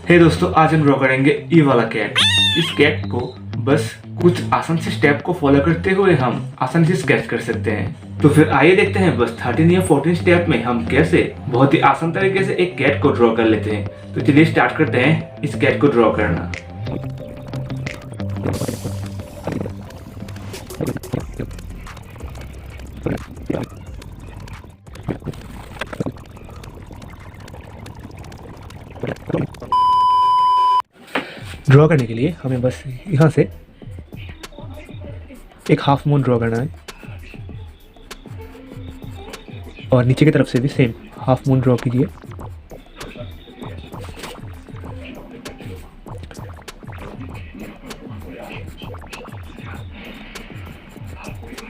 हे दोस्तों, आज हम ड्रॉ करेंगे ये वाला कैट। इस कैट को बस कुछ आसान से स्टेप को फॉलो करते हुए हम आसानी से स्केच कर सकते हैं। तो फिर आइए देखते हैं बस 13 या 14 स्टेप में हम कैसे बहुत ही आसान तरीके से एक कैट को ड्रॉ कर लेते हैं। तो चलिए स्टार्ट करते हैं इस कैट को ड्रॉ करना। ड्रॉ करने के लिए हमें बस यहाँ से एक हाफ मून ड्रॉ करना है और नीचे की तरफ से भी सेम हाफ मून ड्रॉ कीजिए।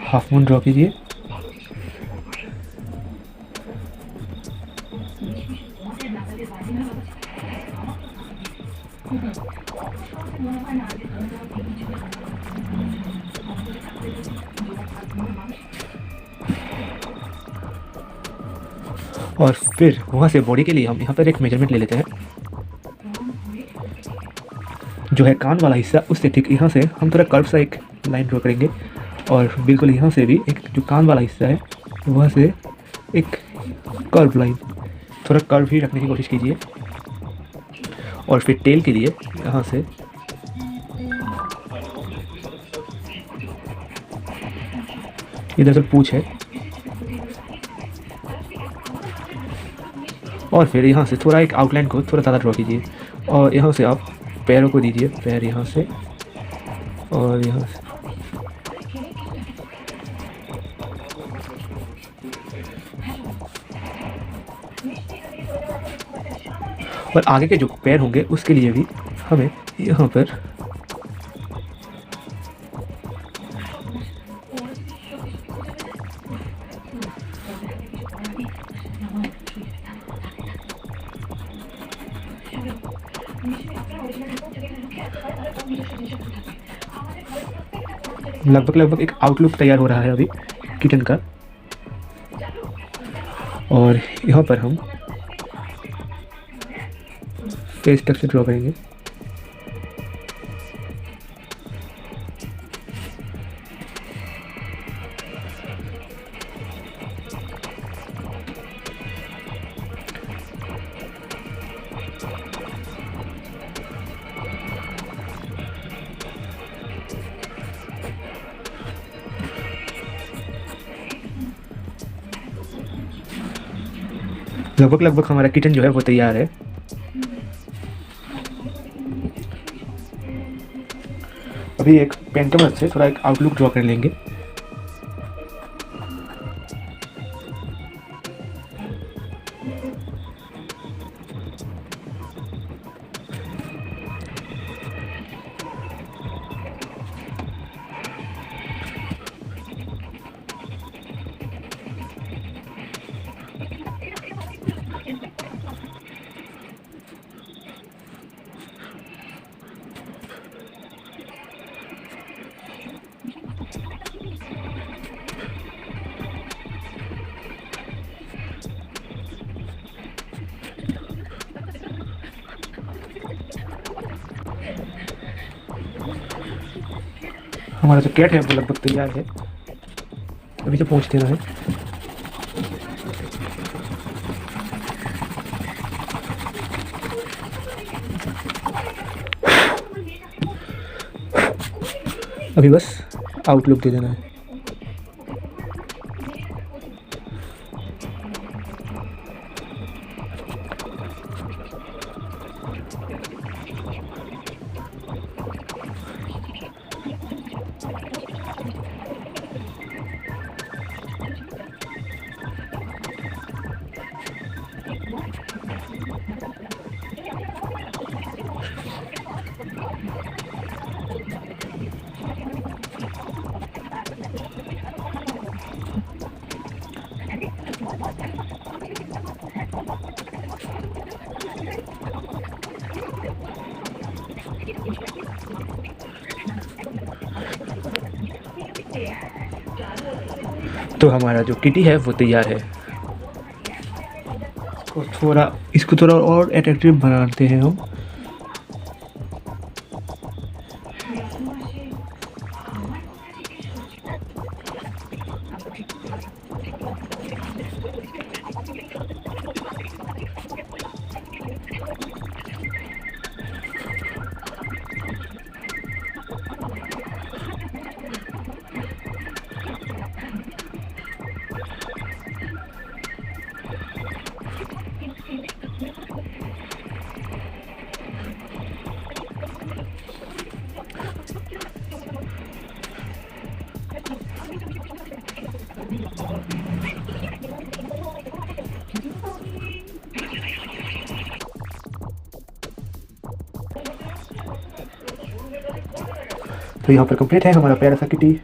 हाफ मून ड्रॉ कीजिए और फिर वहाँ से बॉडी के लिए हम यहाँ पर एक मेजरमेंट ले लेते हैं। जो है कान वाला हिस्सा, उससे ठीक यहाँ से हम थोड़ा कर्व सा एक लाइन ड्रॉ करेंगे और बिल्कुल यहाँ से भी एक जो कान वाला हिस्सा है वहाँ से एक कर्व लाइन, थोड़ा कर्व ही रखने की कोशिश कीजिए। और फिर टेल के लिए यहाँ से इधर से पूंछ है और फिर यहाँ से थोड़ा एक आउटलाइन को थोड़ा ज़्यादा ड्रॉ कीजिए और यहाँ से आप पैरों को दीजिए, पैर यहाँ से और यहाँ से। और आगे के जो पैर होंगे उसके लिए भी हमें यहाँ पर लगभग एक आउटलुक तैयार हो रहा है अभी किचन का। और यहाँ पर हम फेस तक से ड्रॉ करेंगे। लगभग हमारा किचन जो है वो तैयार है। अभी एक पेन के मदद से थोड़ा एक आउटलुक ड्रॉ कर लेंगे। हमारा जो कैट है वो लगभग तैयार है, अभी तो पहुँच देना है। अभी बस आउटलुक दे देना है। तो हमारा जो किटी है वो तैयार है। इसको थोड़ा और अट्रैक्टिव बनाते हैं हम। तो यहाँ पर कंप्लीट है हमारा प्यारा सा किटी।